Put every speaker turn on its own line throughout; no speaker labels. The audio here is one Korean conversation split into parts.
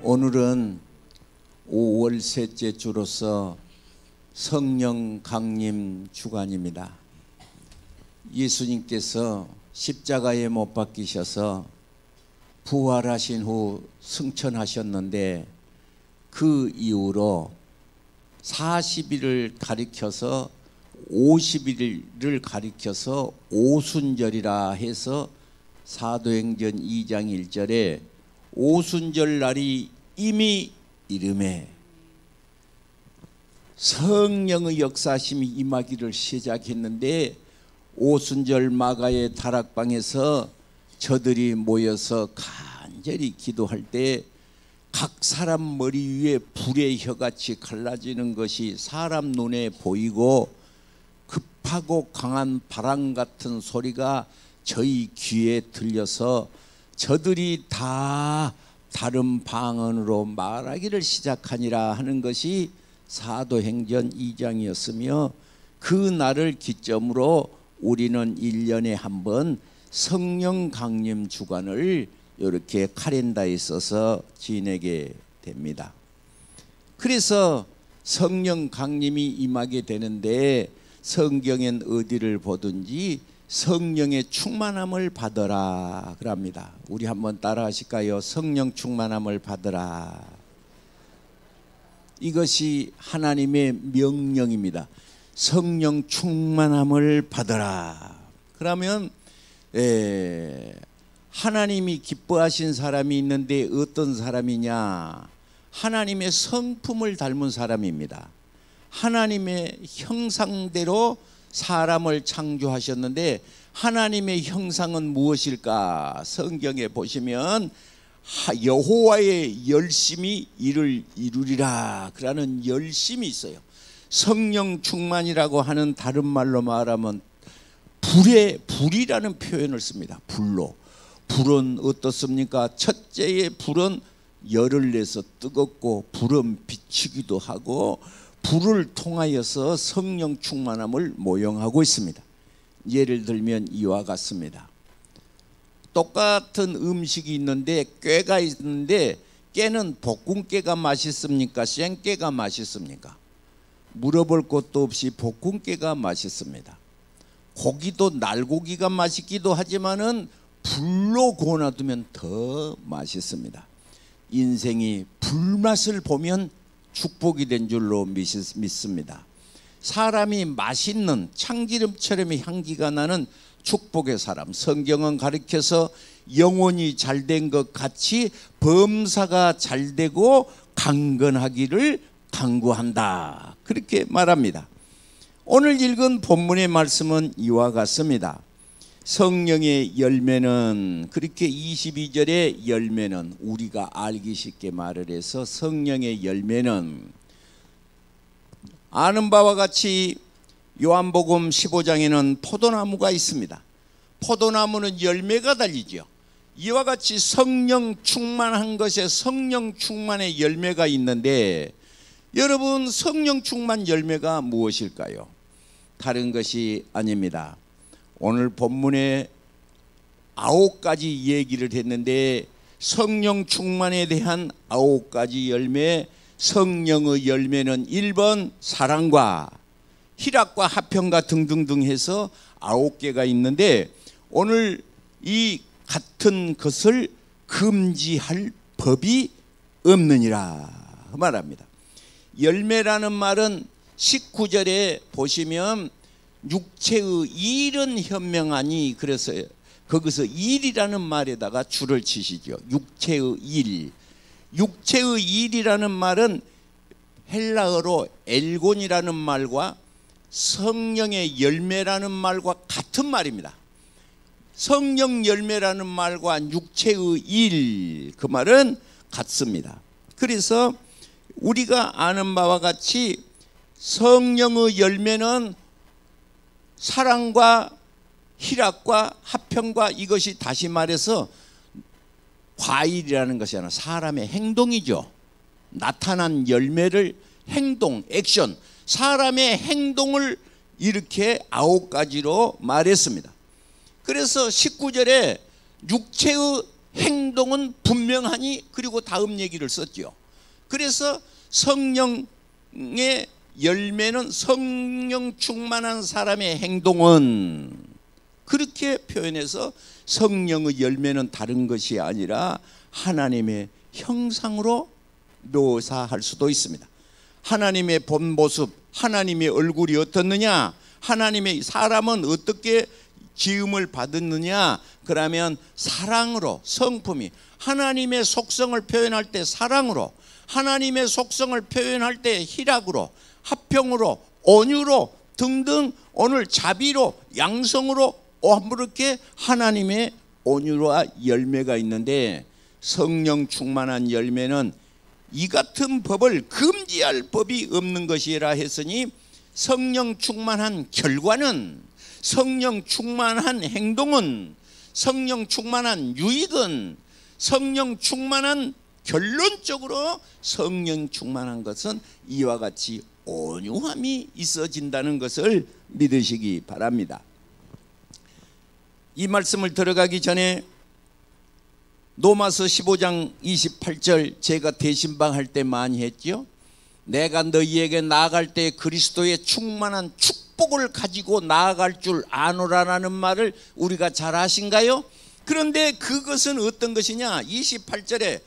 오늘은 5월 셋째 주로서 성령 강림 주간입니다. 예수님께서 십자가에 못 박히셔서 부활하신 후 승천하셨는데 그 이후로 40일을 가리켜서 50일을 가리켜서 오순절이라 해서 사도행전 2장 1절에 오순절 날이 이미 이름에 성령의 역사심이 임하기를 시작했는데, 오순절 마가의 다락방에서 저들이 모여서 간절히 기도할 때 각 사람 머리 위에 불의 혀같이 갈라지는 것이 사람 눈에 보이고 급하고 강한 바람 같은 소리가 저희 귀에 들려서 저들이 다 다른 방언으로 말하기를 시작하니라 하는 것이 사도행전 2장이었으며, 그 날을 기점으로 우리는 1년에 한 번 성령 강림 주간을 이렇게 카렌다에 써서 지내게 됩니다. 그래서 성령 강림이 임하게 되는데, 성경엔 어디를 보든지 성령의 충만함을 받으라 그럽니다. 우리 한번 따라 하실까요? 성령 충만함을 받으라. 이것이 하나님의 명령입니다. 성령 충만함을 받으라. 그러면 하나님이 기뻐하신 사람이 있는데 어떤 사람이냐? 하나님의 성품을 닮은 사람입니다. 하나님의 형상대로 사람을 창조하셨는데 하나님의 형상은 무엇일까? 성경에 보시면 여호와의 열심히 이를 이루리라 그라는 열심이 있어요. 성령 충만이라고 하는, 다른 말로 말하면 불이라는 표현을 씁니다. 불로. 불은 어떻습니까? 첫째의 불은 열을 내서 뜨겁고, 불은 비추기도 하고, 불을 통하여서 성령 충만함을 모형하고 있습니다. 예를 들면 이와 같습니다. 똑같은 음식이 있는데, 꾀가 있는데, 깨는 볶은 깨가 맛있습니까? 생깨가 맛있습니까? 물어볼 것도 없이 볶은 깨가 맛있습니다. 고기도 날고기가 맛있기도 하지만은 불로 구워 놔두면 더 맛있습니다. 인생이 불맛을 보면 축복이 된 줄로 믿습니다. 사람이 맛있는 참기름처럼 향기가 나는 축복의 사람, 성경은 가르쳐서 영혼이 잘된 것 같이 범사가 잘되고 강건하기를 간구한다, 그렇게 말합니다. 오늘 읽은 본문의 말씀은 이와 같습니다. 성령의 열매는, 그렇게 22절의 열매는 우리가 알기 쉽게 말을 해서 성령의 열매는 아는 바와 같이 요한복음 15장에는 포도나무가 있습니다. 포도나무는 열매가 달리죠. 이와 같이 성령 충만한 것에 성령 충만의 열매가 있는데, 여러분, 성령 충만 열매가 무엇일까요? 다른 것이 아닙니다. 오늘 본문에 9가지 얘기를 했는데, 성령 충만에 대한 9가지 열매, 성령의 열매는 1번 사랑과 희락과 화평과 등등등 해서 9개가 있는데, 오늘 이 같은 것을 금지할 법이 없느니라 말합니다. 열매라는 말은 19절에 보시면 육체의 일은 현명하니, 그래서 거기서 일이라는 말에다가 줄을 치시죠. 육체의 일. 육체의 일이라는 말은 헬라어로 엘곤이라는 말과 성령의 열매라는 말과 같은 말입니다. 성령 열매라는 말과 육체의 일, 그 말은 같습니다. 그래서 우리가 아는 바와 같이 성령의 열매는 사랑과 희락과 화평과, 이것이 다시 말해서 과일이라는 것이 아니라 사람의 행동이죠. 나타난 열매를 행동, 액션, 사람의 행동을 이렇게 9가지로 말했습니다. 그래서 19절에 육체의 행동은 분명하니, 그리고 다음 얘기를 썼죠. 그래서 성령의 열매는, 성령 충만한 사람의 행동은, 그렇게 표현해서 성령의 열매는 다른 것이 아니라 하나님의 형상으로 묘사할 수도 있습니다. 하나님의 본 모습, 하나님의 얼굴이 어떻느냐, 하나님의 사람은 어떻게 지음을 받았느냐, 그러면 사랑으로, 성품이 하나님의 속성을 표현할 때 사랑으로, 하나님의 속성을 표현할 때 희락으로, 화평으로, 온유로 등등, 오늘 자비로, 양성으로, 아무렇게 하나님의 온유와 열매가 있는데, 성령 충만한 열매는 이 같은 법을 금지할 법이 없는 것이라 했으니, 성령 충만한 결과는, 성령 충만한 행동은, 성령 충만한 유익은, 성령 충만한 결론적으로 성령 충만한 것은 이와 같이 온유함이 있어진다는 것을 믿으시기 바랍니다. 이 말씀을 들어가기 전에 로마서 15장 28절 제가 대신방할 때 많이 했죠. 내가 너희에게 나아갈 때 그리스도의 충만한 축복을 가지고 나아갈 줄 아노라라는 말을 우리가 잘 아신가요? 그런데 그것은 어떤 것이냐, 28절에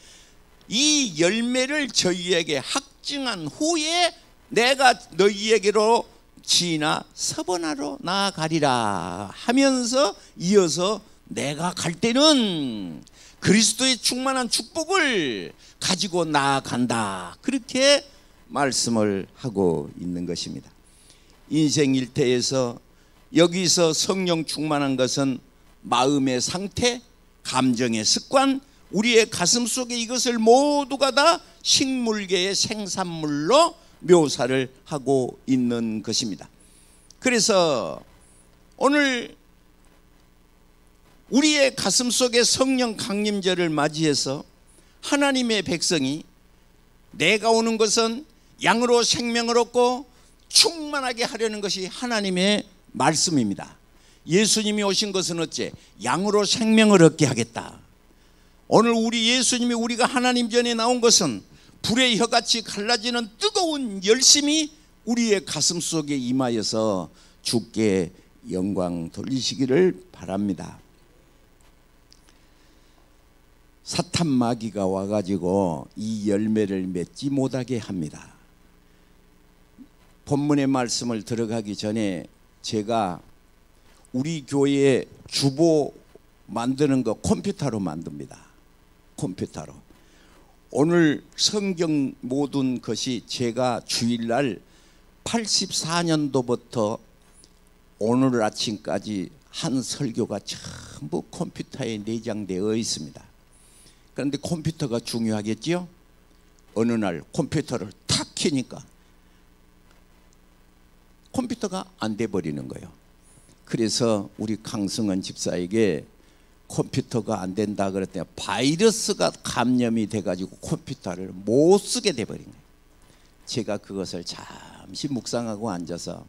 이 열매를 저희에게 확증한 후에 내가 너희에게로 지나 서번하러 나아가리라 하면서 이어서 내가 갈 때는 그리스도의 충만한 축복을 가지고 나아간다, 그렇게 말씀을 하고 있는 것입니다. 인생 일태에서 여기서 성령 충만한 것은 마음의 상태, 감정의 습관, 우리의 가슴 속에 이것을 모두가 다 식물계의 생산물로 묘사를 하고 있는 것입니다. 그래서 오늘 우리의 가슴 속에 성령 강림절을 맞이해서 하나님의 백성이 내가 오는 것은 양으로 생명을 얻고 충만하게 하려는 것이 하나님의 말씀입니다. 예수님이 오신 것은 어째? 양으로 생명을 얻게 하겠다. 오늘 우리 예수님이, 우리가 하나님 전에 나온 것은 불의 혀같이 갈라지는 뜨거운 열심이 우리의 가슴 속에 임하여서 주께 영광 돌리시기를 바랍니다. 사탄 마귀가 와가지고 이 열매를 맺지 못하게 합니다. 본문의 말씀을 들어가기 전에 제가 우리 교회에 주보 만드는 거 컴퓨터로 만듭니다. 컴퓨터로. 오늘 성경 모든 것이 제가 주일날 84년도부터 오늘 아침까지 한 설교가 전부 컴퓨터에 내장되어 있습니다. 그런데 컴퓨터가 중요하겠지요? 어느 날 컴퓨터를 탁 켜니까 컴퓨터가 안 돼 버리는 거예요. 그래서 우리 강승원 집사에게 컴퓨터가 안 된다 그랬더니 바이러스가 감염이 돼가지고 컴퓨터를 못 쓰게 돼버린 거예요. 제가 그것을 잠시 묵상하고 앉아서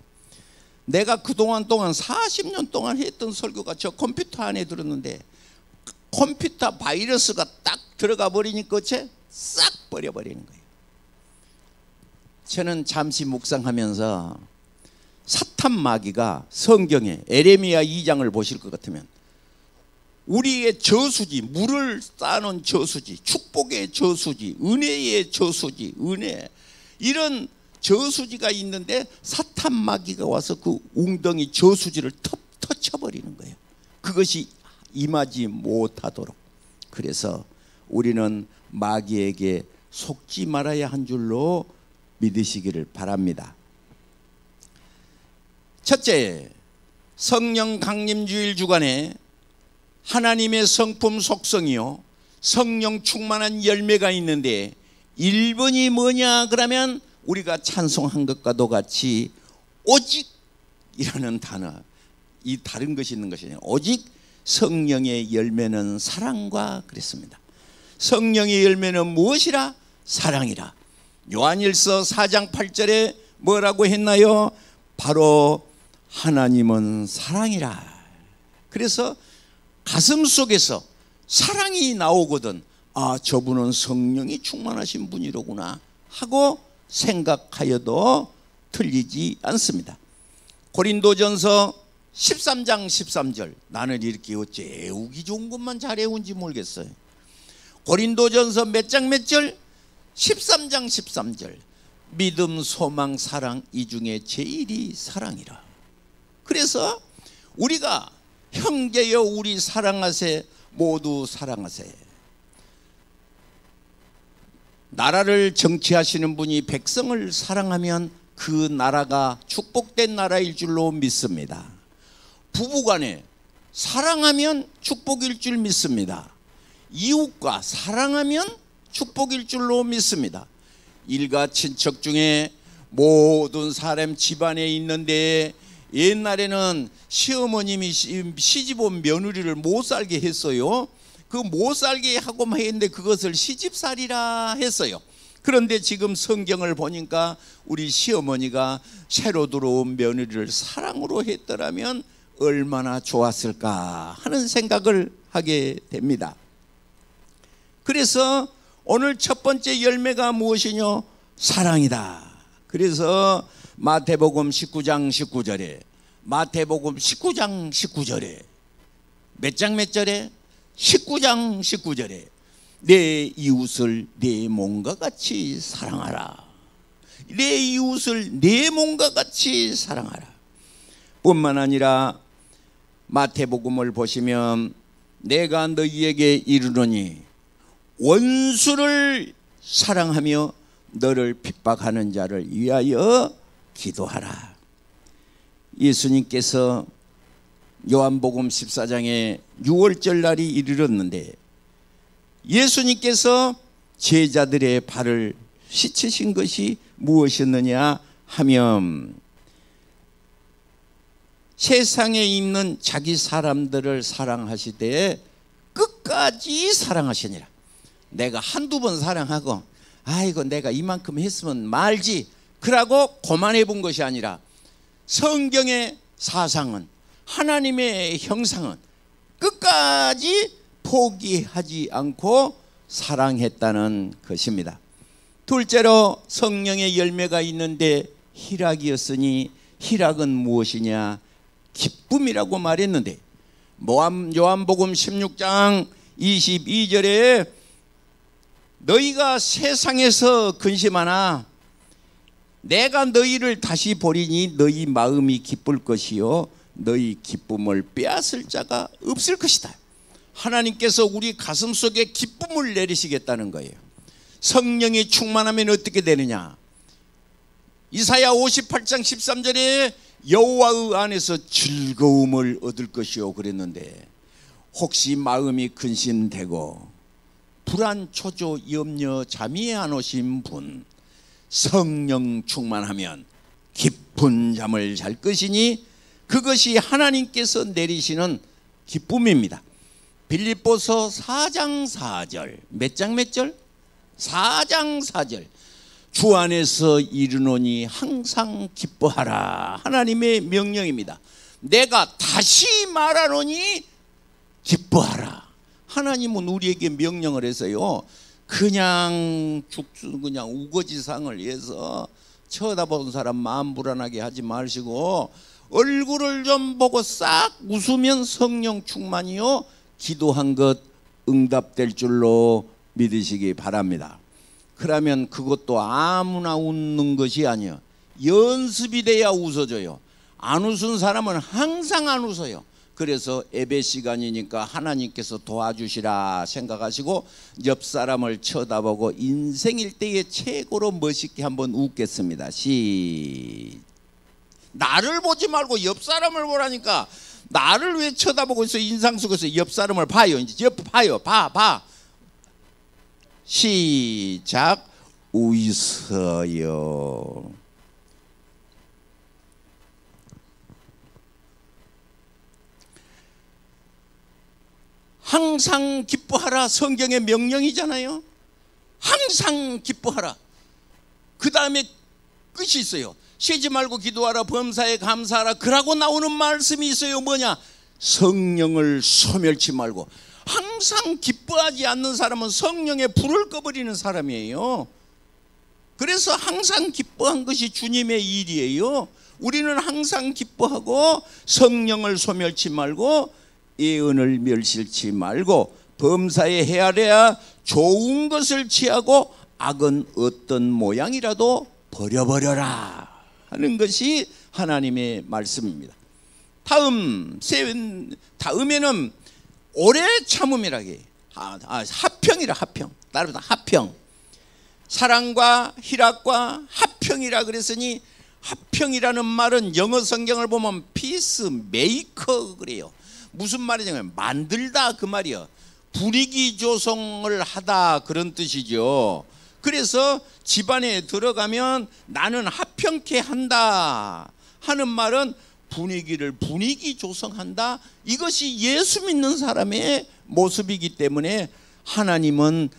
내가 그동안 동안 40년 동안 했던 설교가 저 컴퓨터 안에 들었는데 컴퓨터 바이러스가 딱 들어가 버리니까 싹 버려버리는 거예요. 저는 잠시 묵상하면서 사탄 마귀가 성경에 에레미야 2장을 보실 것 같으면 우리의 저수지, 물을 쌓아놓은 저수지, 축복의 저수지, 은혜의 저수지, 은혜, 이런 저수지가 있는데 사탄 마귀가 와서 그 웅덩이 저수지를 터쳐버리는 거예요. 그것이 임하지 못하도록. 그래서 우리는 마귀에게 속지 말아야 한 줄로 믿으시기를 바랍니다. 첫째, 성령 강림주일 주간에 하나님의 성품 속성이요 성령 충만한 열매가 있는데 1번이 뭐냐 그러면 우리가 찬송한 것과도 같이 오직이라는 단어, 이 다른 것이 있는 것이 아니라 오직 성령의 열매는 사랑과 그랬습니다. 성령의 열매는 무엇이라? 사랑이라. 요한일서 4장 8절에 뭐라고 했나요? 바로 하나님은 사랑이라. 그래서 가슴 속에서 사랑이 나오거든 아 저분은 성령이 충만하신 분이로구나 하고 생각하여도 틀리지 않습니다. 고린도전서 13장 13절 나는 이렇게 어째 애우기 좋은 것만 잘 애운지 모르겠어요. 고린도전서 몇 장 몇 절? 13장 13절 믿음 소망 사랑 이 중에 제일이 사랑이라. 그래서 우리가 형제여 우리 사랑하세 모두 사랑하세. 나라를 정치하시는 분이 백성을 사랑하면 그 나라가 축복된 나라일 줄로 믿습니다. 부부간에 사랑하면 축복일 줄 믿습니다. 이웃과 사랑하면 축복일 줄로 믿습니다. 일가 친척 중에 모든 사람 집안에 있는데 옛날에는 시어머님이 시집 온 며느리를 못 살게 했어요. 그 못 살게 하고만 했는데 그것을 시집살이라 했어요. 그런데 지금 성경을 보니까 우리 시어머니가 새로 들어온 며느리를 사랑으로 했더라면 얼마나 좋았을까 하는 생각을 하게 됩니다. 그래서 오늘 첫 번째 열매가 무엇이뇨? 사랑이다. 그래서 마태복음 19장 19절에 마태복음 19장 19절에 몇 장 몇 절에? 19장 19절에 내 이웃을 내 몸과 같이 사랑하라. 내 이웃을 내 몸과 같이 사랑하라. 뿐만 아니라 마태복음을 보시면 내가 너희에게 이르노니 원수를 사랑하며 너를 핍박하는 자를 위하여 기도하라. 예수님께서 요한복음 14장에 6월절 날이 이르렀는데 예수님께서 제자들의 발을 씻으신 것이 무엇이었느냐 하면 세상에 있는 자기 사람들을 사랑하시되 끝까지 사랑하시니라. 내가 한두 번 사랑하고 아이고 내가 이만큼 했으면 말지 그러고 고만해 본 것이 아니라 성경의 사상은 하나님의 형상은 끝까지 포기하지 않고 사랑했다는 것입니다. 둘째로 성령의 열매가 있는데 희락이었으니 희락은 무엇이냐? 기쁨이라고 말했는데 요한복음 16장 22절에 너희가 세상에서 근심하나 내가 너희를 다시 보리니 너희 마음이 기쁠 것이요 너희 기쁨을 빼앗을 자가 없을 것이다. 하나님께서 우리 가슴 속에 기쁨을 내리시겠다는 거예요. 성령이 충만하면 어떻게 되느냐? 이사야 58장 13절에 여호와의 안에서 즐거움을 얻을 것이요 그랬는데 혹시 마음이 근심되고 불안 초조 염려 잠이 안 오신 분 성령 충만하면 깊은 잠을 잘 것이니 그것이 하나님께서 내리시는 기쁨입니다. 빌립보서 4장 4절 몇 장 몇 절? 4장 4절 주 안에서 이르노니 항상 기뻐하라. 하나님의 명령입니다. 내가 다시 말하노니 기뻐하라. 하나님은 우리에게 명령을 해서요 그냥 우거지상을 해서 쳐다보는 사람 마음 불안하게 하지 마시고 얼굴을 좀 보고 싹 웃으면 성령 충만이요 기도한 것 응답될 줄로 믿으시기 바랍니다. 그러면 그것도 아무나 웃는 것이 아니에요. 연습이 돼야 웃어줘요. 안 웃은 사람은 항상 안 웃어요. 그래서 예배 시간이니까 하나님께서 도와주시라 생각하시고 옆 사람을 쳐다보고 인생 일대에 최고로 멋있게 한번 웃겠습니다. 나를 보지 말고 옆 사람을 보라니까 나를 왜 쳐다보고 있어? 인상 속에서 옆 사람을 봐요. 이제 옆 봐요. 봐. 시작. 웃어요. 항상 기뻐하라. 성경의 명령이잖아요. 항상 기뻐하라. 그 다음에 끝이 있어요. 쉬지 말고 기도하라. 범사에 감사하라. 그러고 나오는 말씀이 있어요. 뭐냐? 성령을 소멸치 말고 항상 기뻐하지 않는 사람은 성령의 불을 꺼버리는 사람이에요. 그래서 항상 기뻐한 것이 주님의 일이에요. 우리는 항상 기뻐하고 성령을 소멸치 말고 예언을 멸실치 말고 범사에 헤아려야 좋은 것을 취하고 악은 어떤 모양이라도 버려버려라 하는 것이 하나님의 말씀입니다. 다음에는 오래 참음이라 해. 합평이라 합평. 따라서 합평. 사랑과 희락과 합평이라 그랬으니 합평이라는 말은 영어 성경을 보면 피스 메이커 그래요. 무슨 말이냐면 만들다 그 말이요. 분위기 조성을 하다 그런 뜻이죠. 그래서 집안에 들어가면 나는 합평케 한다 하는 말은 분위기 조성한다. 이것이 예수 믿는 사람의 모습이기 때문에 하나님은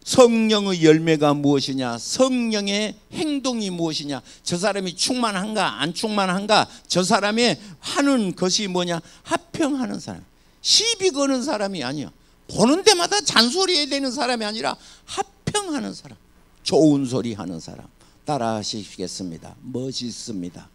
성령의 열매가 무엇이냐, 성령의 행동이 무엇이냐, 저 사람이 충만한가 안 충만한가, 저 사람의 하는 것이 뭐냐, 합평하는 사람, 시비 거는 사람이 아니야. 보는 데마다 잔소리해야 되는 사람이 아니라 합평하는 사람, 좋은 소리 하는 사람. 따라 하시겠습니다. 멋있습니다.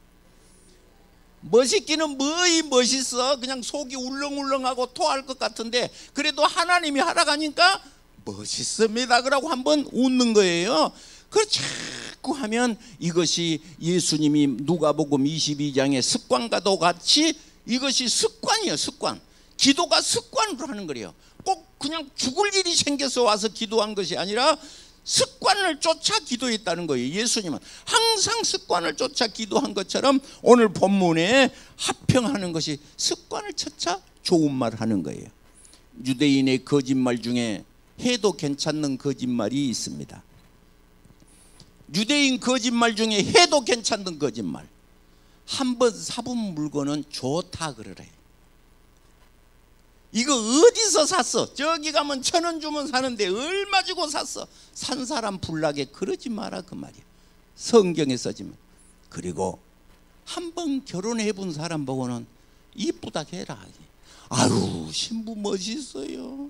멋있기는 뭐이 멋있어. 그냥 속이 울렁울렁하고 토할 것 같은데 그래도 하나님이 하라가니까 멋있습니다 그러고 한번 웃는 거예요. 그걸 자꾸 하면 이것이 예수님이 누가복음 22장의 습관과도 같이 이것이 습관이에요. 습관. 기도가 습관으로 하는 거예요. 꼭 그냥 죽을 일이 생겨서 와서 기도한 것이 아니라 습관을 쫓아 기도했다는 거예요. 예수님은 항상 습관을 쫓아 기도한 것처럼 오늘 본문에 합평하는 것이 습관을 쫓아 좋은 말 하는 거예요. 유대인의 거짓말 중에 해도 괜찮는 거짓말이 있습니다. 유대인 거짓말 중에 해도 괜찮은 거짓말. 한번 사본 물건은 좋다 그러래. 이거 어디서 샀어? 저기 가면 1,000원 주면 사는데 얼마 주고 샀어? 산 사람 불나게 그러지 마라 그 말이야. 성경에 써지면. 그리고 한번 결혼해 본 사람 보고는 이쁘다 해라. 아유 신부 멋있어요.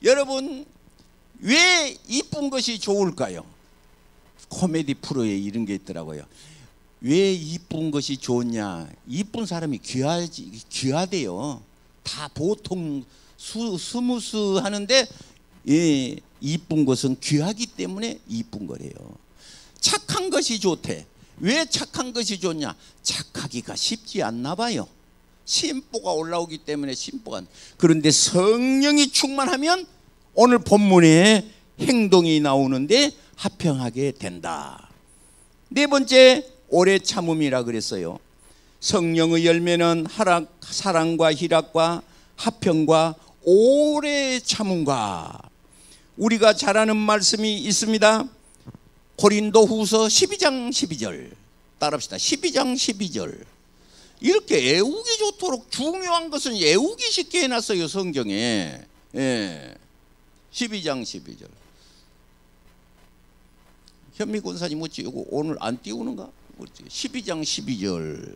여러분 왜 이쁜 것이 좋을까요? 코미디 프로에 이런 게 있더라고요. 왜 이쁜 것이 좋냐? 이쁜 사람이 귀하대요. 다 보통 스무스 하는데 이쁜 것은 귀하기 때문에 이쁜 거래요. 착한 것이 좋대. 왜 착한 것이 좋냐? 착하기가 쉽지 않나 봐요. 심보가 올라오기 때문에 심보가. 그런데 성령이 충만하면 오늘 본문에 행동이 나오는데 합평하게 된다. 네 번째 오래 참음이라 그랬어요. 성령의 열매는 사랑과 희락과 합평과 오래 참음과 우리가 잘 아는 말씀이 있습니다. 고린도후서 12장 12절 따라합시다. 12장 12절. 이렇게 애우기 좋도록 중요한 것은 애우기 쉽게 해놨어요 성경에. 12장 12절. 현미 권사님 어찌 이거 오늘 안 띄우는가? 12장 12절.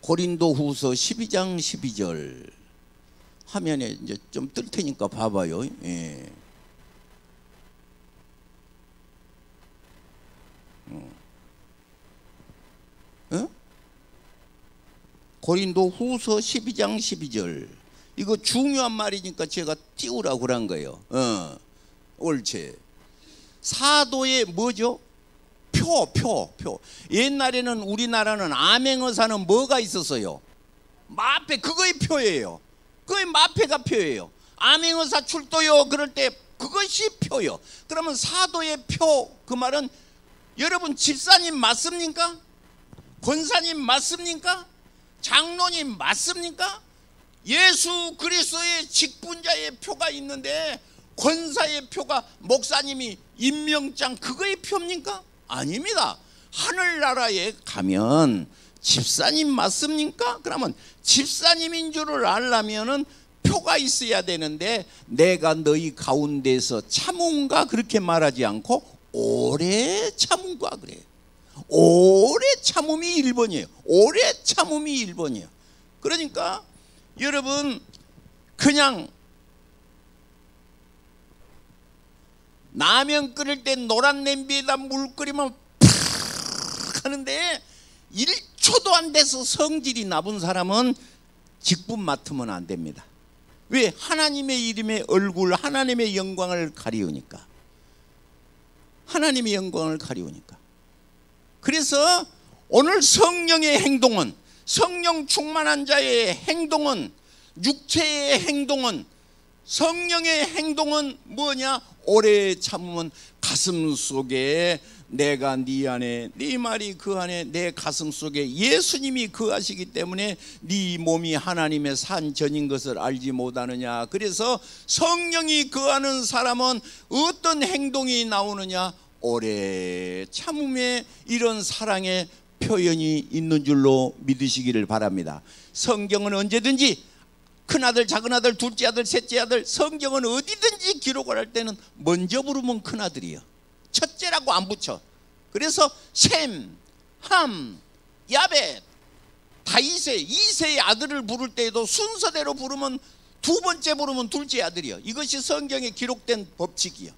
고린도후서 12장 12절. 화면에 이제 좀 뜰 테니까 봐봐요. 고린도후서 12장 12절. 이거 중요한 말이니까 제가 띄우라고 그런 거예요. 옳지. 사도의 뭐죠? 표. 옛날에는 우리나라는 암행어사는 뭐가 있었어요? 마패. 그거의 표예요. 그거의 마패가 표예요. 암행어사 출도요 그럴 때 그것이 표요. 그러면 사도의 표, 그 말은 여러분 집사님 맞습니까? 권사님 맞습니까? 장로님 맞습니까? 예수 그리스도의 직분자의 표가 있는데 권사의 표가 목사님이 임명장 그거의 표입니까? 아닙니다. 하늘나라에 가면 집사님 맞습니까? 그러면 집사님인 줄을 알려면은 표가 있어야 되는데 내가 너희 가운데서 참음과 그렇게 말하지 않고 오래 참음과 그래요. 오래 참음이 1번이에요. 오래 참음이 1번이에요. 그러니까 여러분 그냥 라면 끓일 때 노란 냄비에다 물 끓이면 팍 하는데 1초도 안 돼서 성질이 나쁜 사람은 직분 맡으면 안 됩니다. 왜? 하나님의 이름의 얼굴, 하나님의 영광을 가리우니까. 하나님의 영광을 가리우니까. 그래서 오늘 성령의 행동은, 성령 충만한 자의 행동은, 육체의 행동은, 성령의 행동은 뭐냐? 오래 참으면 가슴 속에 내가 네 안에, 네 말이 그 안에, 내 가슴 속에 예수님이 거하시기 때문에 네 몸이 하나님의 산 전인 것을 알지 못하느냐. 그래서 성령이 거하는 사람은 어떤 행동이 나오느냐? 오래 참음에 이런 사랑의 표현이 있는 줄로 믿으시기를 바랍니다. 성경은 언제든지 큰아들, 작은아들, 둘째 아들, 셋째 아들, 성경은 어디든지 기록을 할 때는 먼저 부르면 큰아들이요, 첫째라고 안 붙여. 그래서 셈, 함, 야벳, 다윗의 이세의 아들을 부를 때에도 순서대로 부르면 두 번째 부르면 둘째 아들이요. 이것이 성경에 기록된 법칙이요.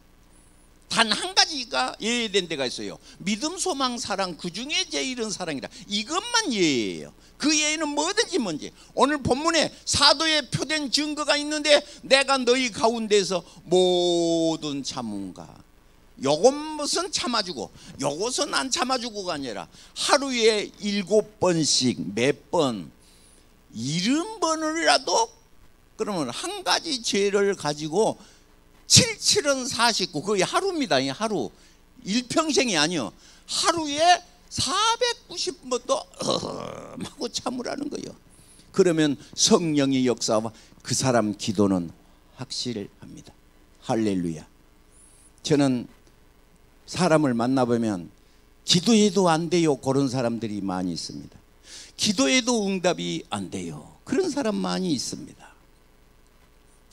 단 한 가지가 예외된 데가 있어요. 믿음, 소망, 사랑, 그 중에 제일은 사랑이라. 이것만 예외예요. 그 예외는 뭐든지 뭔지. 오늘 본문에 사도의 표된 증거가 있는데 내가 너희 가운데서 모든 참음과, 요것은 참아주고 요것은 안 참아주고가 아니라 하루에 7번씩 몇 번, 70번이라도 그러면 한 가지 죄를 가지고 77은 49, 그게 하루입니다. 하루, 일평생이 아니요. 하루에 490번도 하고 참으라는 거예요. 그러면 성령의 역사와 그 사람 기도는 확실합니다. 할렐루야. 저는 사람을 만나보면 기도해도 안 돼요, 그런 사람들이 많이 있습니다. 기도해도 응답이 안 돼요, 그런 사람 많이 있습니다.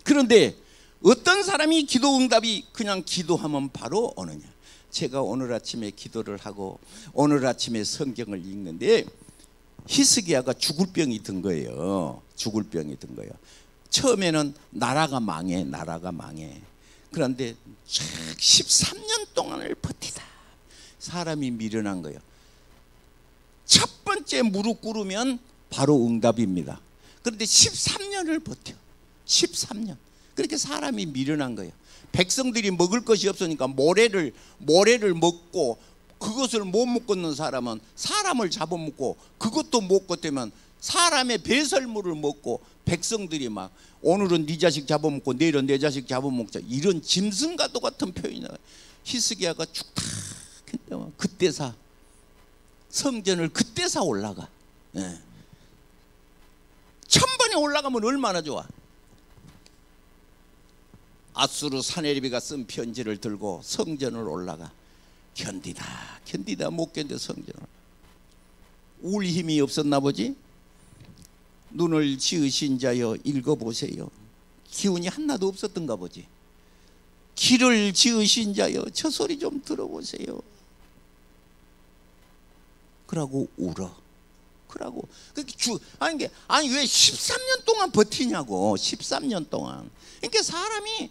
그런데 어떤 사람이 기도 응답이 그냥 기도하면 바로 오느냐. 제가 오늘 아침에 기도를 하고 오늘 아침에 성경을 읽는데 히스기야가 죽을 병이 든 거예요. 죽을 병이 든 거예요. 처음에는 나라가 망해, 나라가 망해. 그런데 13년 동안을 버티다 사람이 미련한 거예요. 첫 번째 무릎 꿇으면 바로 응답입니다. 그런데 13년을 버텨. 13년. 그렇게 사람이 미련한 거예요. 백성들이 먹을 것이 없으니까 모래를 먹고 그것을 못 먹는 사람은 사람을 잡아먹고 그것도 못 걷으면 사람의 배설물을 먹고 백성들이 막 오늘은 네 자식 잡아먹고 내일은 내 자식 잡아먹자, 이런 짐승과도 같은 표현이 나와요. 히스기야가 죽다 그때사 성전을 그때사 올라가. 예. 1000번에 올라가면 얼마나 좋아. 아수르 사네리비가 쓴 편지를 들고 성전을 올라가. 견디다 못 견뎌 성전을. 울 힘이 없었나 보지. 눈을 지으신 자여 읽어보세요. 기운이 하나도 없었던가 보지. 귀를 지으신 자여 저 소리 좀 들어보세요. 그러고 울어. 그러고 아니 왜 13년 동안 버티냐고. 13년 동안. 그러니까 사람이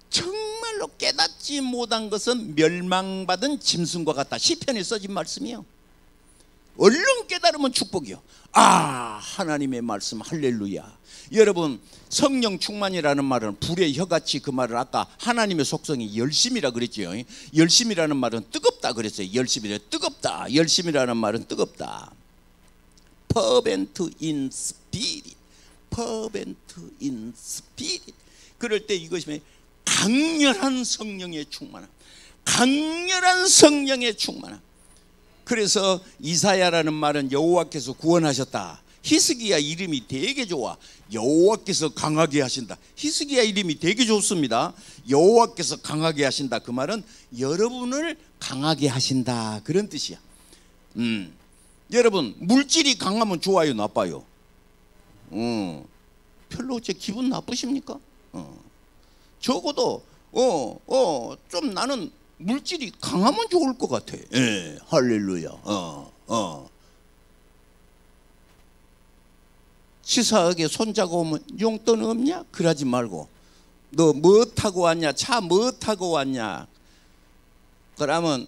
정말로 깨닫지 못한 것은 멸망받은 짐승과 같다. 시편에 써진 말씀이요. 얼른 깨달으면 축복이요. 아, 하나님의 말씀, 할렐루야. 여러분, 성령 충만이라는 말은 불의 혀같이, 그 말을 아까 하나님의 속성이 열심이라 그랬죠. 열심이라는 말은 뜨겁다 그랬어요. 열심이라 뜨겁다. 열심이라는 말은 뜨겁다. fervent in spirit. fervent in spirit. 그럴 때 이것이 강렬한 성령의 충만함. 강렬한 성령의 충만함. 그래서 이사야라는 말은 여호와께서 구원하셨다. 히스기야 이름이 되게 좋아. 여호와께서 강하게 하신다. 히스기야 이름이 되게 좋습니다. 여호와께서 강하게 하신다. 그 말은 여러분을 강하게 하신다, 그런 뜻이야. 여러분, 물질이 강하면 좋아요, 나빠요? 별로 제 기분 나쁘십니까? 적어도 좀 나는 물질이 강하면 좋을 것 같아. 예, 할렐루야. 치사하게 손자고 오면 용돈 없냐? 그러지 말고 너 뭐 타고 왔냐? 차 뭐 타고 왔냐? 그러면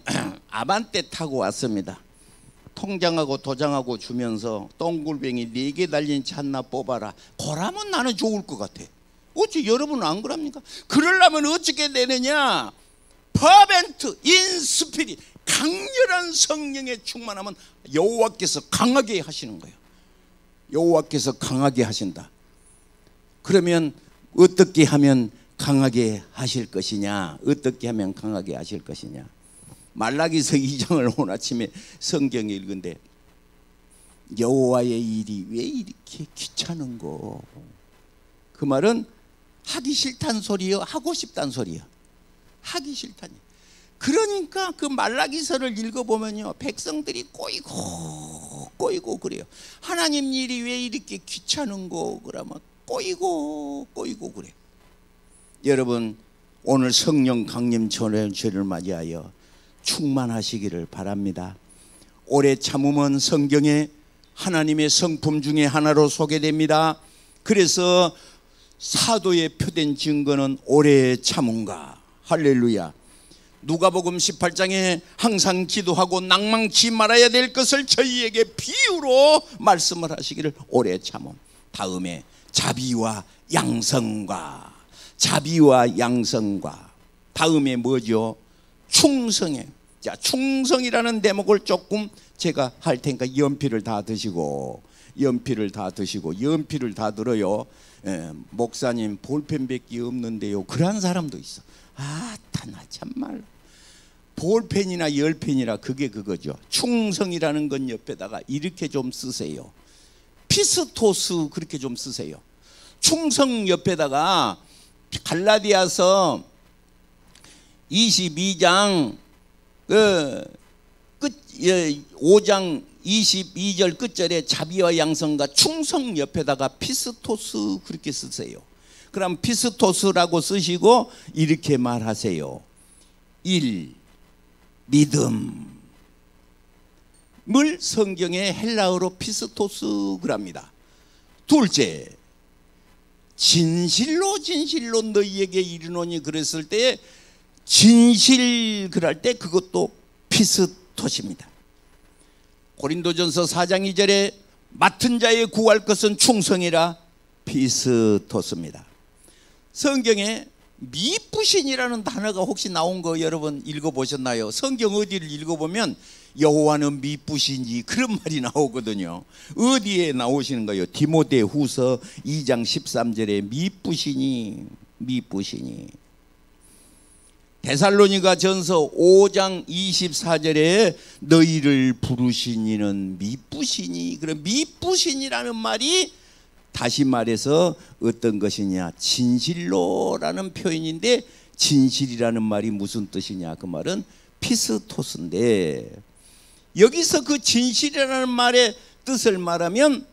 아반떼 타고 왔습니다. 통장하고 도장하고 주면서 똥굴뱅이 4개 달린 차 하나 뽑아라. 그러면 나는 좋을 것 같아. 어째 여러분은 안 그럽니까? 그러려면 어떻게 되느냐? 퍼벤트 인 스피릿, 강렬한 성령의 충만하면 여호와께서 강하게 하시는 거예요. 여호와께서 강하게 하신다. 그러면 어떻게 하면 강하게 하실 것이냐? 어떻게 하면 강하게 하실 것이냐? 말라기서 2장을 오늘 아침에 성경에 읽은데 여호와의 일이 왜 이렇게 귀찮은고? 그 말은 하기 싫단 소리요? 하고 싶단 소리요? 하기 싫다니. 그러니까 그 말라기서를 읽어보면요, 백성들이 꼬이고 그래요. 하나님 일이 왜 이렇게 귀찮은고? 그러면 꼬이고 그래. 여러분, 오늘 성령 강림 전회를 맞이하여 충만하시기를 바랍니다. 오래 참음은 성경에 하나님의 성품 중에 하나로 소개됩니다. 그래서 사도의 표된 증거는 오래 참음과 할렐루야. 누가복음 18장에 항상 기도하고 낭망치 말아야 될 것을 저희에게 비유로 말씀을 하시기를 오래 참음. 다음에 자비와 양성과 다음에 뭐죠? 충성에. 자, 충성이라는 대목을 조금 제가 할 테니까 연필을 다 드시고 연필을 다 들어요. 목사님 볼펜밖에 없는데요. 그런 사람도 있어. 나 참말로 볼펜이나 열펜이라 그게 그거죠. 충성이라는 건 옆에다가 이렇게 좀 쓰세요. 피스토스 그렇게 좀 쓰세요. 충성 옆에다가 갈라디아서 22장 5장 22절 끝절에 자비와 양성과 충성 옆에다가 피스토스 그렇게 쓰세요. 그럼 피스토스라고 쓰시고 이렇게 말하세요. 1. 믿음을 성경에 헬라어로 피스토스 그럽니다. 둘째, 진실로 너희에게 이르노니 그랬을 때 진실 그럴 때 그것도 피스토스입니다. 고린도전서 4장 2절에 맡은 자의 구할 것은 충성이라 피스토스입니다. 성경에 미쁘신이라는 단어가 혹시 나온 거 여러분 읽어보셨나요? 성경 어디를 읽어보면 여호와는 미쁘신지 그런 말이 나오거든요. 어디에 나오시는 거예요? 디모데후서 2장 13절에 미쁘시니. 데살로니가 전서 5장 24절에 너희를 부르신 이는 미쁘시니. 그럼 미쁘신이라는 말이 다시 말해서 어떤 것이냐? 진실로라는 표현인데 진실이라는 말이 무슨 뜻이냐? 그 말은 피스토스인데 여기서 그 진실이라는 말의 뜻을 말하면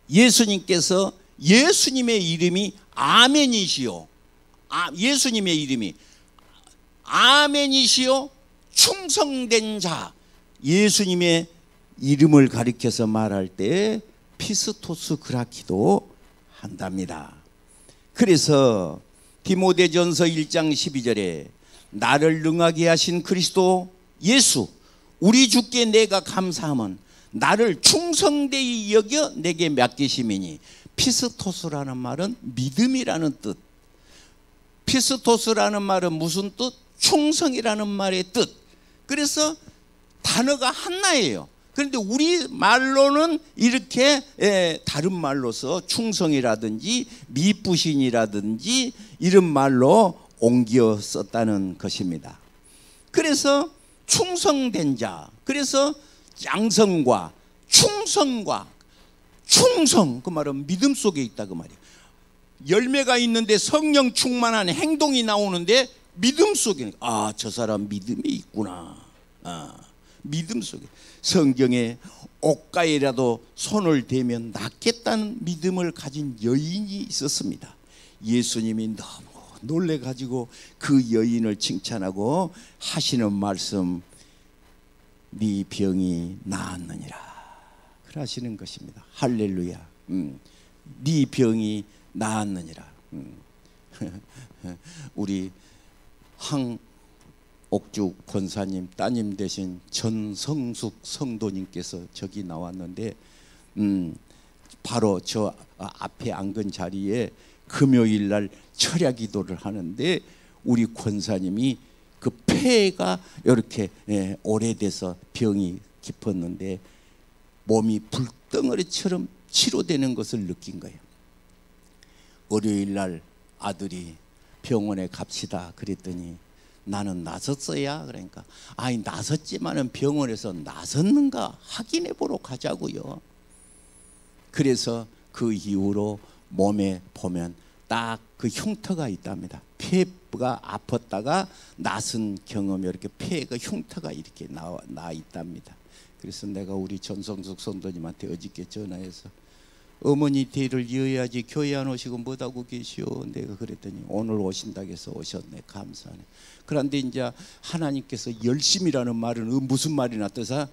예수님께서 예수님의 이름이 아멘이시오. 예수님의 이름이 아멘이시오 충성된 자. 예수님의 이름을 가리켜서 말할 때 피스토스 그라키도 한답니다. 그래서 디모데전서 1장 12절에 나를 능하게 하신 그리스도 예수 우리 주께 내가 감사함은 나를 충성되이 여겨 내게 맡기심이니. 피스토스라는 말은 믿음이라는 뜻. 피스토스라는 말은 무슨 뜻? 충성이라는 말의 뜻. 그래서 단어가 하나예요. 그런데 우리 말로는 이렇게 다른 말로서 충성이라든지 미쁘신이라든지 이런 말로 옮겨 썼다는 것입니다. 그래서 충성된 자, 그래서 양성과 충성 그 말은 믿음 속에 있다 그 말이에요. 열매가 있는데 성령 충만한 행동이 나오는데 믿음 속에 저 사람 믿음이 있구나. 믿음 속에 성경에 옷가에라도 손을 대면 낫겠다는 믿음을 가진 여인이 있었습니다. 예수님이 너무 놀래가지고 그 여인을 칭찬하고 하시는 말씀, 네 병이 나았느니라 그러시는 것입니다. 할렐루야. 네 병이 나았느니라. 우리 항옥죽 권사님 따님 되신 전성숙 성도님께서 저기 나왔는데 바로 저 앞에 앉은 자리에 금요일 날 철야 기도를 하는데 우리 권사님이 그 폐가 이렇게 오래돼서 병이 깊었는데 몸이 불덩어리처럼 치료되는 것을 느낀 거예요. 월요일 날 아들이 병원에 갑시다 그랬더니 나는 나섰어야. 그러니까 아니 나섰지만은 병원에서 나섰는가 확인해 보러 가자고요. 그래서 그 이후로 몸에 보면 딱 그 흉터가 있답니다. 폐가 아팠다가 나선 경험이 이렇게 폐가 흉터가 이렇게 나 있답니다. 그래서 내가 우리 전성숙 선도님한테 어저께 전화해서 어머니 뒤를 이어야지 교회 안 오시고 뭐하고 계시오. 내가 그랬더니 오늘 오신다고 해서 오셨네. 감사하네. 그런데 이제 하나님께서 열심이라는 말은 무슨 말이나 뜻이야?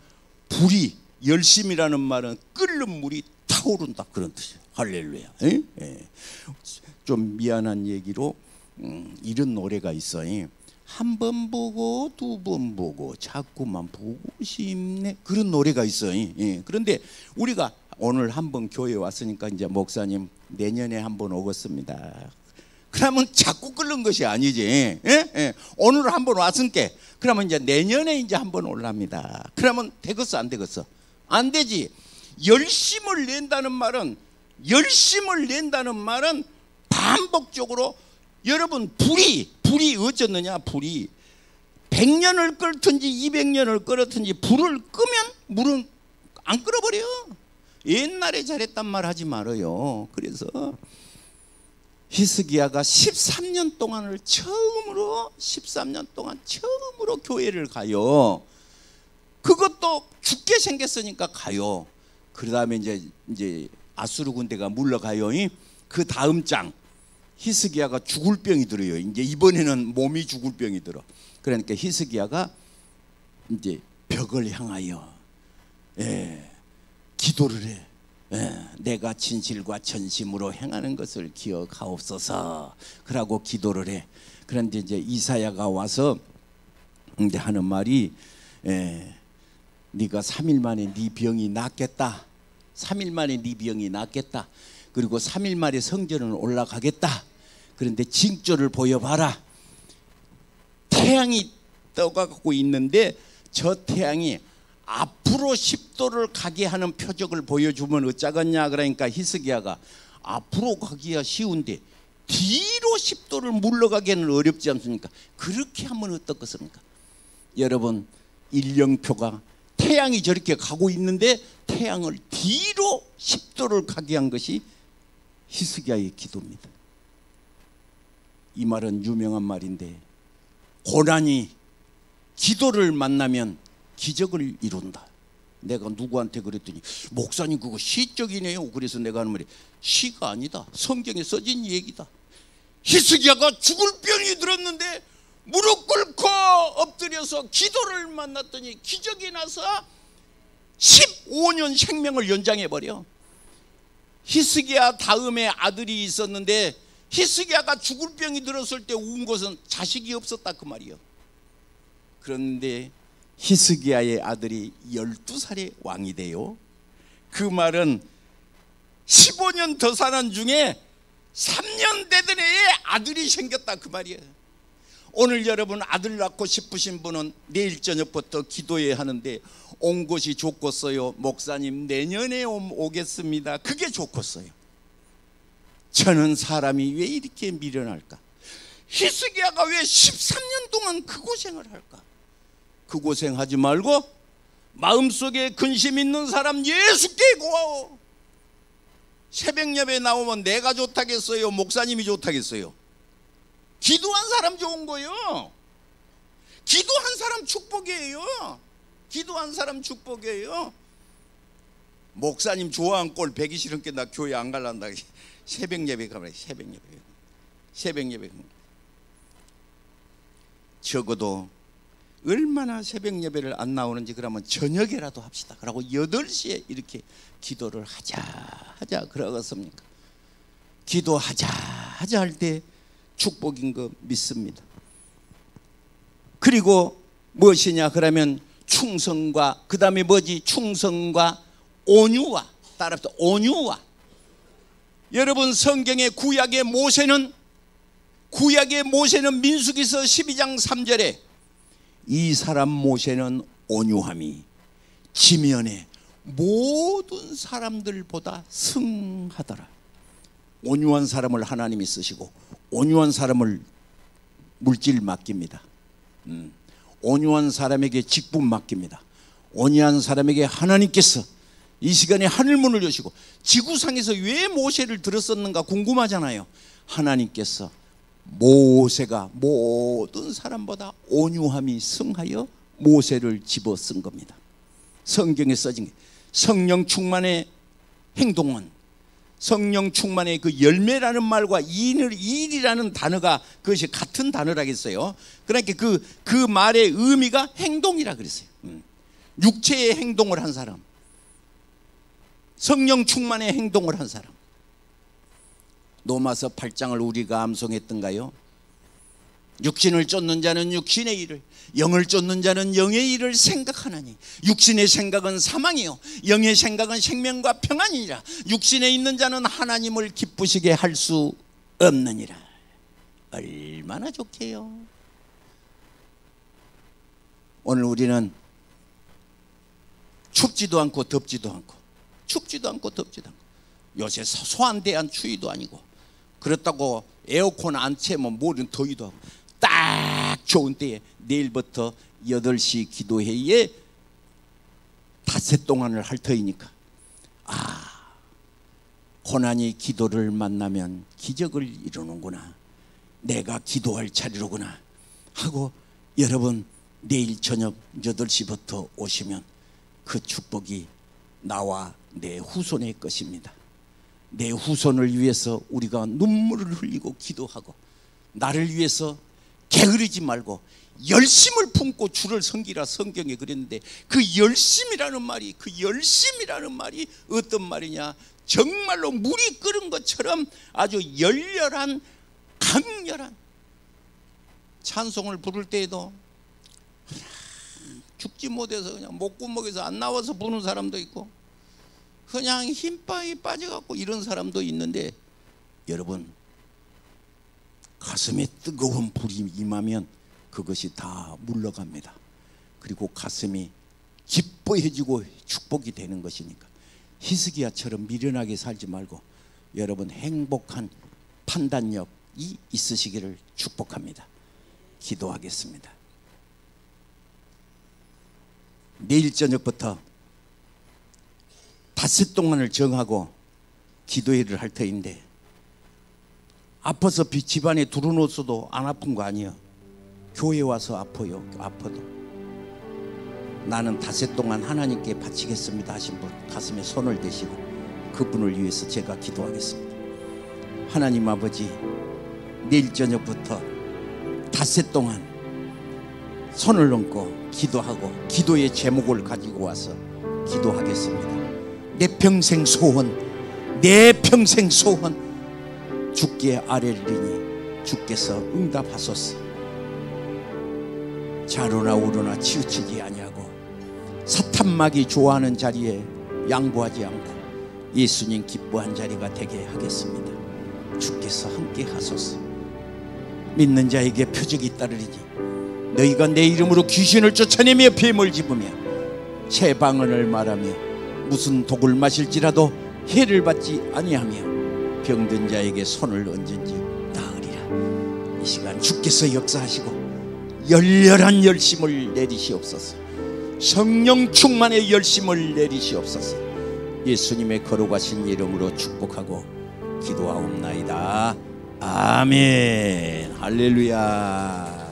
불이, 열심이라는 말은 끓는 물이 타오른다 그런 뜻이에요. 할렐루야. 좀 미안한 얘기로 이런 노래가 있어요. 한 번 보고 두 번 보고 자꾸만 보고 싶네 그런 노래가 있어요. 그런데 우리가 오늘 한번 교회에 왔으니까 이제 목사님 내년에 한번 오겠습니다. 그러면 자꾸 끓는 것이 아니지. 오늘 한번 왔으니까 그러면 이제 내년에 이제 한번 올랍니다. 그러면 되겠어 안 되겠어? 안 되지. 열심을 낸다는 말은 반복적으로 여러분 불이 어쩌느냐. 불이 100년을 끓든지 200년을 끓었든지 불을 끄면 물은 안 끓어버려. 옛날에 잘했단 말 하지 말아요. 그래서 히스기야가 13년 동안 처음으로 교회를 가요. 그것도 죽게 생겼으니까 가요. 그 다음에 이제 아수르 군대가 물러가요. 그 다음 장 히스기야가 죽을 병이 들어요. 이제 이번에는 몸이 죽을 병이 들어. 그러니까 히스기야가 이제 벽을 향하여 기도를 해. 내가 진실과 전심으로 행하는 것을 기억하옵소서. 그러고 기도를 해. 그런데 이제 이사야가 와서 이제 하는 말이 네가 3일 만에 네 병이 낫겠다. 3일 만에 네 병이 낫겠다. 그리고 3일 만에 성전은 올라가겠다. 그런데 징조를 보여봐라. 태양이 떠가고 있는데 저 태양이 앞으로 10도를 가게 하는 표적을 보여주면 어쩌겠냐. 그러니까 히스기야가 앞으로 가기야 쉬운데 뒤로 10도를 물러가기는 어렵지 않습니까? 그렇게 하면 어떻겠습니까? 여러분 일령표가 태양이 저렇게 가고 있는데 태양을 뒤로 10도를 가게 한 것이 히스기야의 기도입니다. 이 말은 유명한 말인데 고난이 기도를 만나면 기적을 이룬다. 내가 누구한테 그랬더니 목사님 그거 시적이네요. 그래서 내가 하는 말이 시가 아니다. 성경에 써진 얘기다. 히스기야가 죽을 병이 들었는데 무릎 꿇고 엎드려서 기도를 만났더니 기적이 나서 15년 생명을 연장해버려. 히스기야 다음에 아들이 있었는데 히스기야가 죽을 병이 들었을 때 운 것은 자식이 없었다 그 말이요. 그런데 히스기야의 아들이 12살의 왕이 돼요. 그 말은 15년 더 사는 중에 3년 되던 해에 아들이 생겼다 그 말이에요. 오늘 여러분 아들 낳고 싶으신 분은 내일 저녁부터 기도해야 하는데 온 것이 좋겠어요. 목사님 내년에 오겠습니다. 그게 좋겠어요. 저는 사람이 왜 이렇게 미련할까? 히스기야가 왜 13년 동안 그 고생을 할까? 그 고생하지 말고 마음속에 근심 있는 사람 예수께 고하오. 새벽 예배 나오면 내가 좋다겠어요? 목사님이 좋다겠어요? 기도한 사람 좋은 거예요. 기도한 사람 축복이에요. 기도한 사람 축복이에요. 목사님 좋아한 꼴 배기 싫은 게 나 교회 안 갈란다. 새벽 예배 가면 새벽 예배 적어도 얼마나 새벽 예배를 안 나오는지 그러면 저녁에라도 합시다. 그러고 8시에 이렇게 기도를 하자 그러겠습니까? 기도하자 할 때 축복인 거 믿습니다. 그리고 무엇이냐 그러면 충성과, 그 다음에 뭐지? 충성과 온유와, 따라합시다. 온유와. 여러분, 성경의 구약의 모세는 민수기서 12장 3절에 이 사람 모세는 온유함이 지면에 모든 사람들보다 승하더라. 온유한 사람을 하나님이 쓰시고 온유한 사람을 물질 맡깁니다. 온유한 사람에게 직분 맡깁니다. 온유한 사람에게 하나님께서 이 시간에 하늘문을 여시고, 지구상에서 왜 모세를 들었었는가 궁금하잖아요. 하나님께서 모세가 모든 사람보다 온유함이 승하여 모세를 집어 쓴 겁니다. 성경에 써진 게 성령 충만의 행동은, 성령 충만의 그 열매라는 말과 일이라는 단어가 그것이 같은 단어라겠어요. 그러니까 그 말의 의미가 행동이라 그랬어요. 육체의 행동을 한 사람, 성령 충만의 행동을 한 사람. 로마서 8장을 우리가 암송했던가요? 육신을 쫓는 자는 육신의 일을, 영을 쫓는 자는 영의 일을 생각하나니 육신의 생각은 사망이요 영의 생각은 생명과 평안이니라. 육신에 있는 자는 하나님을 기쁘시게 할 수 없느니라. 얼마나 좋게요. 오늘 우리는 춥지도 않고 덥지도 않고, 춥지도 않고 덥지도 않고, 요새 소환대한 추위도 아니고, 그렇다고 에어컨 안 채면 모든 더위도 하고, 딱 좋은 때에 내일부터 8시 기도회에 닷새 동안을 할 터이니까, 고난이 기도를 만나면 기적을 이루는구나, 내가 기도할 자리로구나 하고, 여러분 내일 저녁 8시부터 오시면 그 축복이 나와 내 후손의 것입니다. 내 후손을 위해서 우리가 눈물을 흘리고 기도하고, 나를 위해서 게으르지 말고 열심을 품고 주를 섬기라 성경에 그랬는데, 그 열심이라는 말이 어떤 말이냐, 정말로 물이 끓은 것처럼 아주 열렬한 강렬한 찬송을 부를 때에도 죽지 못해서 그냥 목구멍에서 안 나와서 부는 사람도 있고, 그냥 힘빨이 빠져갖고 이런 사람도 있는데, 여러분 가슴에 뜨거운 불이 임하면 그것이 다 물러갑니다. 그리고 가슴이 기뻐해지고 축복이 되는 것이니까 히스기야처럼 미련하게 살지 말고 여러분 행복한 판단력이 있으시기를 축복합니다. 기도하겠습니다. 내일 저녁부터 닷새 동안을 정하고 기도회를 할 터인데, 아파서 집안에 두루놓았어도 안 아픈 거 아니에요. 교회 와서 아파요. 아파도 나는 닷새 동안 하나님께 바치겠습니다 하신 분 가슴에 손을 대시고 그분을 위해서 제가 기도하겠습니다. 하나님 아버지, 내일 저녁부터 닷새 동안 손을 얹고 기도하고 기도의 제목을 가지고 와서 기도하겠습니다. 내 평생 소원, 주께 아뢰리니 주께서 응답하소서. 자로나 우로나 치우치지 아니하고 사탄막이 좋아하는 자리에 양보하지 않고 예수님 기뻐한 자리가 되게 하겠습니다. 주께서 함께 하소서. 믿는 자에게 표적이 따르리니 너희가 내 이름으로 귀신을 쫓아내며 뱀을 집으며 새 방언을 말하며 무슨 독을 마실지라도 해를 받지 아니하며 병든 자에게 손을 얹은지 나으리라. 이 시간 주께서 역사하시고 열렬한 열심을 내리시옵소서. 성령 충만의 열심을 내리시옵소서. 예수님의 거룩하신 이름으로 축복하고 기도하옵나이다. 아멘. 할렐루야.